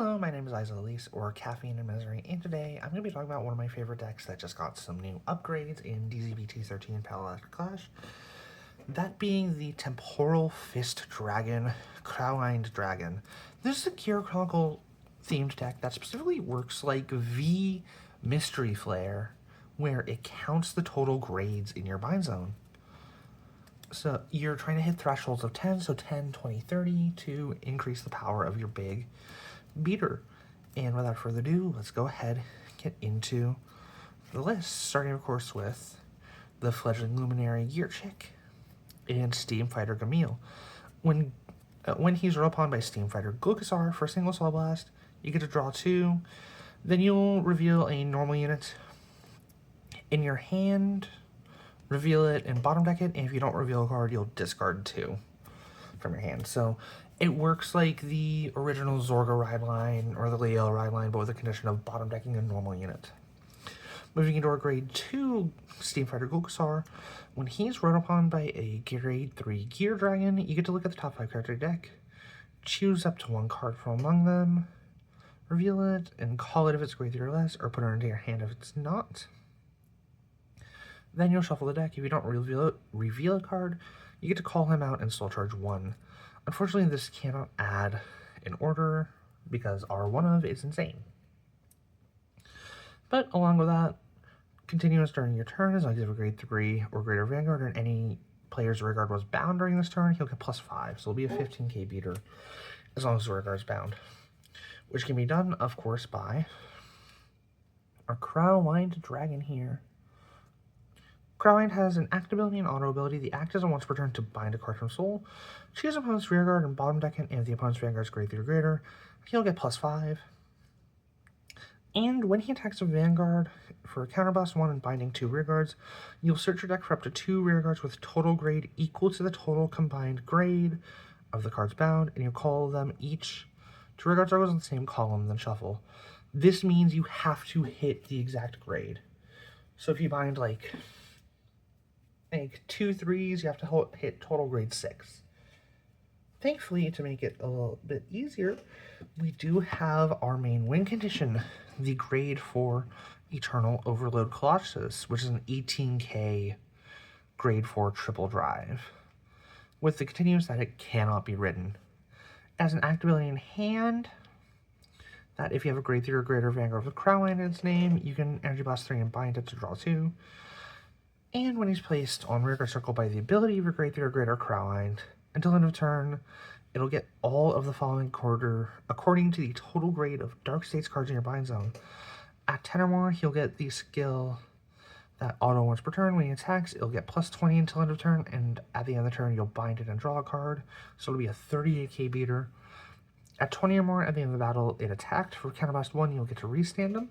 Hello, my name is Elise, or Caffeine and Misery, and today I'm going to be talking about one of my favorite decks that just got some new upgrades in DZ-BT-13 Pal Electric Clash. That being the Temporal Fist Dragon, Crowind Dragon. This is a Gear Chronicle themed deck that specifically works like V Mystery Flare, where it counts the total grades in your bind zone. So you're trying to hit thresholds of 10, so 10, 20, 30 to increase the power of your big beater. And without further ado, let's go ahead and get into the list, starting of course with the Fledgling Luminary Gear Chick and Steam Fighter Gamil. When he's rolled upon by Steam Fighter Glucosar for a single Soul Blast, you get to draw 2, then you'll reveal a normal unit in your hand, reveal it and bottom deck it, and if you don't reveal a card, you'll discard 2 from your hand. So it works like the original Zorga ride line or the Leo ride line, but with the condition of bottom decking a normal unit. Moving into our grade 2 Steam Fighter Glucosar, when he's run upon by a grade 3 Gear Dragon, you get to look at the top 5 cards of your deck, choose up to 1 card from among them, reveal it, and call it if it's grade 3 or less, or put it into your hand if it's not. Then you'll shuffle the deck. If you don't reveal a card, you get to call him out and soul charge 1. Unfortunately, this cannot add an order because R1 of is insane. But along with that, continuous during your turn, as long as you have a grade 3 or greater Vanguard, and any player's rear guard was bound during this turn, he'll get +5. So it'll be a 15k beater as long as the rear guard is bound. Which can be done, of course, by our Crowind Dragon here. Crowind has an act ability and auto ability. The act is a once per turn to bind a card from soul. Choose opponent's rear guard and bottom deck it, and if the opponent's vanguard is grade 3 or greater, he'll get +5. And when he attacks a vanguard for a counterblast 1 and binding 2 rear guards, you'll search your deck for up to 2 rear guards with total grade equal to the total combined grade of the cards bound, and you call them each to rear guard circles in the same column, then shuffle. This means you have to hit the exact grade. So if you bind like 2 3s, you have to hit total grade 6. Thankfully, to make it a little bit easier, we do have our main win condition, the grade 4 Eternal Overload Colossus, which is an 18k grade 4 triple drive, with the continuous that it cannot be written. As an act ability in hand, that if you have a grade 3 or greater Vanguard with Crowind in its name, you can Energy Blast 3 and bind it to draw 2. And when he's placed on rearguard circle by the ability of your grade 3 or greater Crowind, until end of turn, it'll get all of the following quarter according to the total grade of Dark States cards in your bind zone. At 10 or more, he'll get the skill that auto once per turn. When he attacks, it'll get +20 until end of turn, and at the end of the turn, you'll bind it and draw a card. So it'll be a 38k beater. At 20 or more, at the end of the battle, it attacked. For counterblast 1, you'll get to restand him.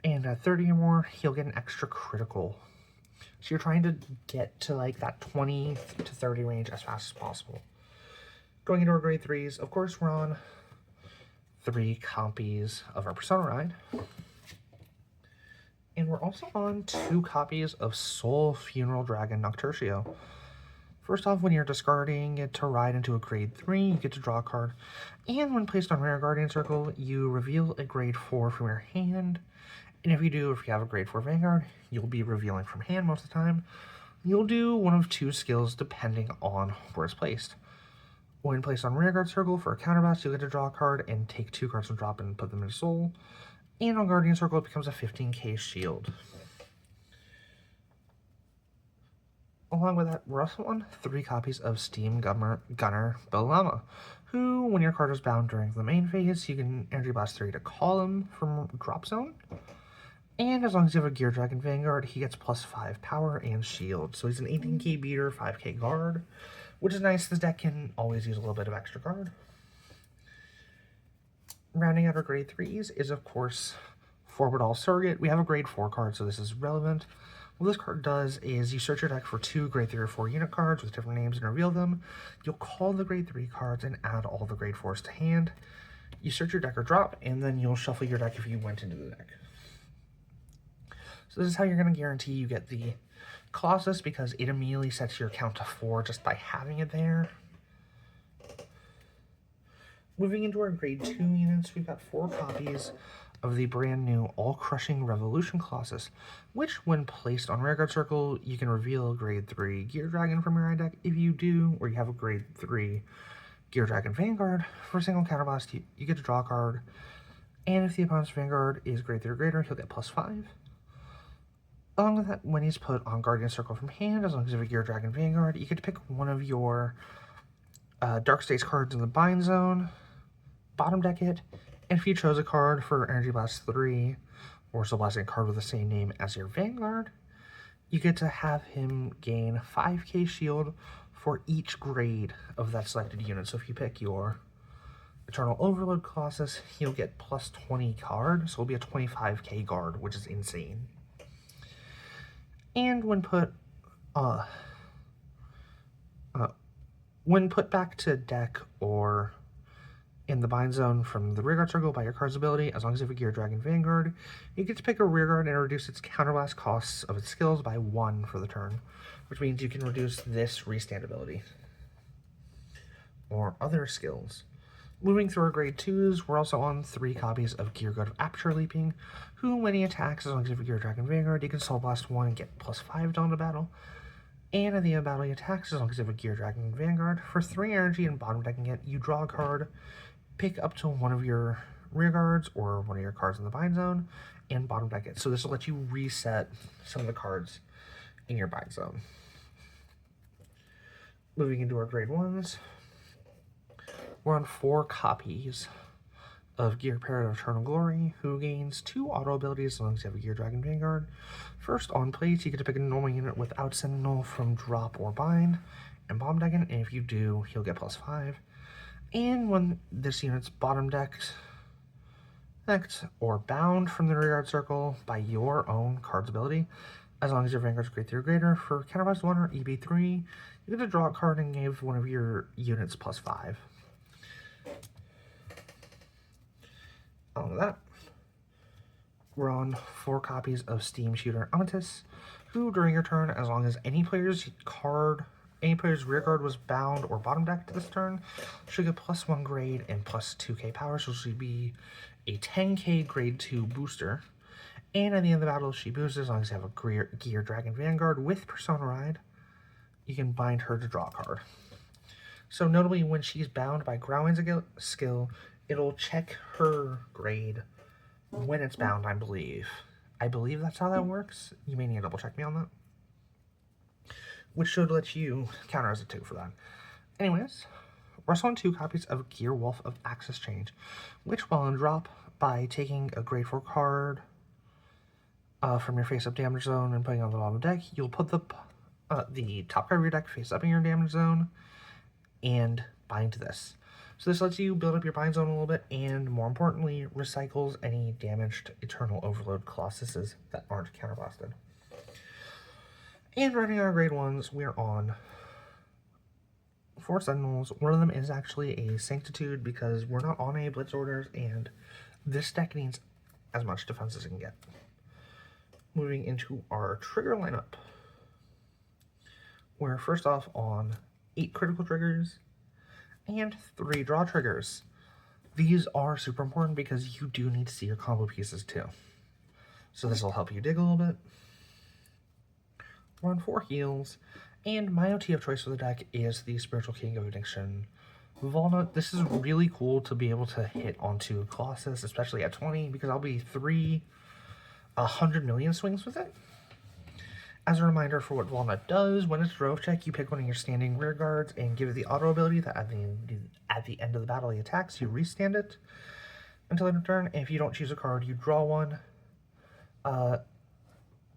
And at 30 or more, he'll get an extra critical. So you're trying to get to like that 20 to 30 range as fast as possible. Going into our grade 3s, of course, we're on 3 copies of our Persona Ride. And we're also on 2 copies of Soul Funeral Dragon Nocturcio. First off, when you're discarding it to ride into a grade 3, you get to draw a card. And when placed on Rare Guardian Circle, you reveal a grade 4 from your hand. And if you have a grade 4 Vanguard, you'll be revealing from hand most of the time. You'll do one of 2 skills depending on where it's placed. When placed on Rear Guard Circle for a counterblast, you'll get to draw a card and take 2 cards from drop and put them into Soul. And on Guardian Circle, it becomes a 15k shield. Along with that, we're also on 3 copies of Steam Gunner Bellama, who, when your card is bound during the main phase, you can Energy Blast 3 to call him from Drop Zone. And as long as you have a Gear Dragon Vanguard, he gets +5 power and shield. So he's an 18k beater, 5k guard, which is nice. This deck can always use a little bit of extra guard. Rounding out our grade 3s is, of course, Forbidal Surrogate. We have a grade 4 card, so this is relevant. What this card does is you search your deck for 2 grade 3 or 4 unit cards with different names and reveal them. You'll call the grade 3 cards and add all the grade 4s to hand. You search your deck or drop, and then you'll shuffle your deck if you went into the deck. So this is how you're going to guarantee you get the Colossus, because it immediately sets your count to 4 just by having it there. Moving into our grade 2 units, we've got 4 copies of the brand new All-Crushing Revolution Colossus, which, when placed on Rearguard Circle, you can reveal grade 3 Gear Dragon from your eye deck. If you do, or you have a grade 3 Gear Dragon Vanguard, for a single counterblast, you get to draw a card, and if the opponent's Vanguard is grade 3 or greater, he'll get +5. Along with that, when he's put on Guardian Circle from hand, as long as you have a Gear Dragon Vanguard, you get to pick one of your Dark States cards in the bind zone, bottom deck it, and if you chose a card for Energy Blast 3, or Soul Blasting a card with the same name as your Vanguard, you get to have him gain 5k shield for each grade of that selected unit. So if you pick your Eternal Overload Colossus, he'll get +20 card, so it'll be a 25k guard, which is insane. And when put back to deck or in the bind zone from the Rearguard Circle by your card's ability, as long as you have a Gear Dragon Vanguard, you get to pick a Rearguard and reduce its counterblast costs of its skills by 1 for the turn, which means you can reduce this restand ability or other skills. Moving through our grade 2s, we're also on 3 copies of Gear God of Aperture Leaping, who, when he attacks, as long as you have a Gear Dragon Vanguard, you can Soul Blast 1 and get +5 dawn to battle. And at the end of battle, he attacks, as long as you have a Gear Dragon Vanguard. For 3 energy and bottom decking it, you draw a card, pick up to one of your rear guards or one of your cards in the bind zone, and bottom deck it. So this will let you reset some of the cards in your bind zone. Moving into our grade 1s, we're on 4 copies of Gear Parrot of Eternal Glory, who gains 2 auto abilities as long as you have a Gear Dragon Vanguard. First, on place, you get to pick a normal unit without Sentinel from drop or bind, and bottom deck it, and if you do, he'll get +5. And when this unit's bottom decked or bound from the Rearguard Circle by your own card's ability, as long as your Vanguard's grade 3 or greater, for counterblast 1 or EB3, you get to draw a card and give one of your units +5. Along with that, we're on 4 copies of Steam Shooter Amatis, who during your turn, as long as any player's rearguard was bound or bottom decked this turn, should get +1 grade and +2k power, so she be a 10k grade 2 booster. And at the end of the battle, she boosts as long as you have a Gear Dragon Vanguard with Persona Ride. You can bind her to draw a card. So notably, when she's bound by Crowind's skill, it'll check her grade when it's bound, I believe. I believe that's how that works. You may need to double check me on that. Which should let you counter as a 2 for that. Anyways, we're also on 2 copies of Gear Wolf of Access Change, which, while on drop, by taking a grade 4 card from your face-up damage zone and putting it on the bottom deck, you'll put the top card of your deck face up in your damage zone and bind to this. So this lets you build up your bind zone a little bit, and more importantly, recycles any damaged Eternal Overload Colossuses that aren't counterblasted. And running our grade 1s, we're on 4 Sentinels. One of them is actually a Sanctitude because we're not on a Blitz orders, and this deck needs as much defense as it can get. Moving into our trigger lineup, we're first off on 8 critical triggers and 3 draw triggers. These are super important because you do need to see your combo pieces too. So this will help you dig a little bit. We're on 4 heals, and my OT of choice for the deck is the Spiritual King of Addiction Walnut. This is really cool to be able to hit onto Colossus, especially at 20, because I'll be 100 million swings with it. As a reminder for what Walnut does, when it's drove check, you pick one of your standing rear guards and give it the auto ability that at the end of the battle he attacks, you restand it until end of turn. And if you don't choose a card, you draw one,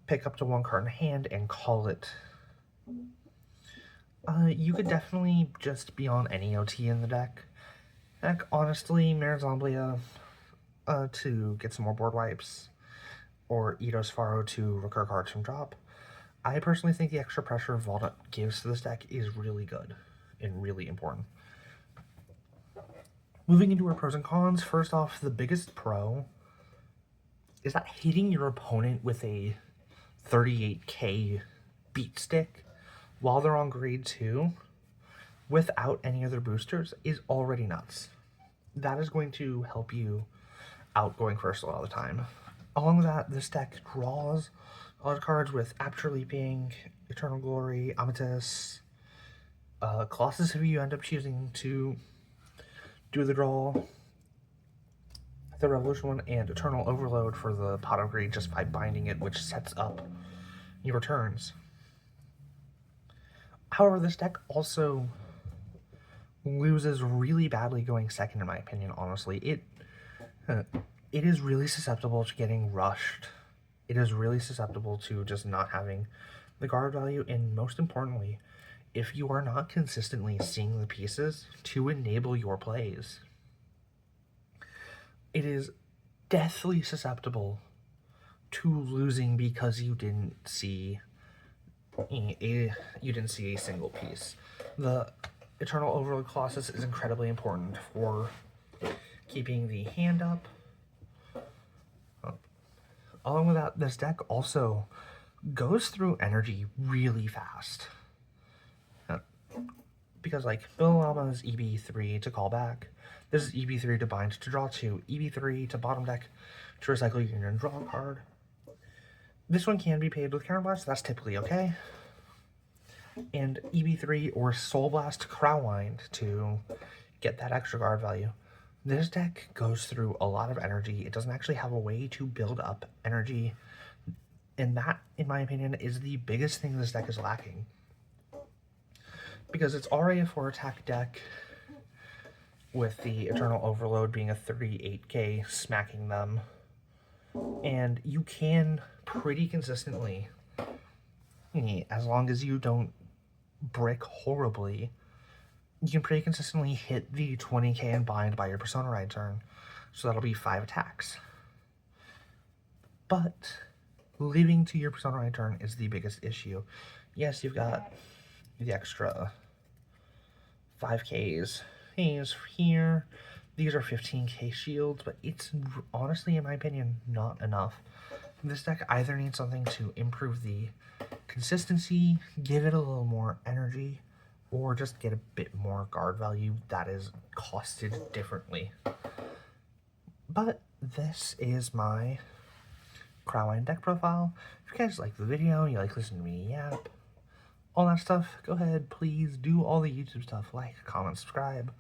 pick up to 1 card in hand, and call it. You could definitely just be on any OT in the deck. Heck, honestly, Marizamblia to get some more board wipes, or Ito's Faro to recur cards from drop. I personally think the extra pressure Walnut gives to this deck is really good and really important. Moving into our pros and cons, first off, the biggest pro is that hitting your opponent with a 38k beat stick while they're on grade 2 without any other boosters is already nuts. that is going to help you out going first a lot of the time. Along with that, this deck draws a lot of cards with Aperture Leaping, Eternal Glory, Amethyst, Colossus if you end up choosing to do the draw, the Revolution one, and Eternal Overload for the Pot of Greed just by binding it, which sets up your turns. However, this deck also loses really badly going second, in my opinion, honestly. It is really susceptible to getting rushed. It is really susceptible to just not having the guard value, and most importantly, if you are not consistently seeing the pieces to enable your plays, it is deathly susceptible to losing because you didn't see a single piece. The Eternal Overload Colossus is incredibly important for keeping the hand up. Along with that, this deck also goes through energy really fast. Because, like, Billama's EB3 to call back, this is EB3 to bind to draw 2, EB3 to bottom deck to recycle your union and draw a card. This one can be paid with Counterblast, so that's typically okay. And EB3 or Soul Blast to Crowind to get that extra guard value. This deck goes through a lot of energy. It doesn't actually have a way to build up energy, and that, in my opinion, is the biggest thing this deck is lacking. Because it's already a 4-attack deck, with the Eternal Overload being a 38k smacking them, and you can pretty consistently, as long as you don't brick horribly, you can pretty consistently hit the 20k and bind by your Persona Ride turn, so that'll be 5 attacks. But living to your Persona Ride turn is the biggest issue. Yes, you've got the extra 5ks here. These are 15k shields, but it's honestly, in my opinion, not enough. This deck either needs something to improve the consistency, give it a little more energy, or just get a bit more guard value that is costed differently. But this is my Crowind deck profile. If you guys like the video, you like listening to me yap, all that stuff, go ahead, please do all the YouTube stuff, like, comment, subscribe,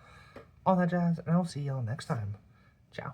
all that jazz, and I'll see y'all next time. Ciao.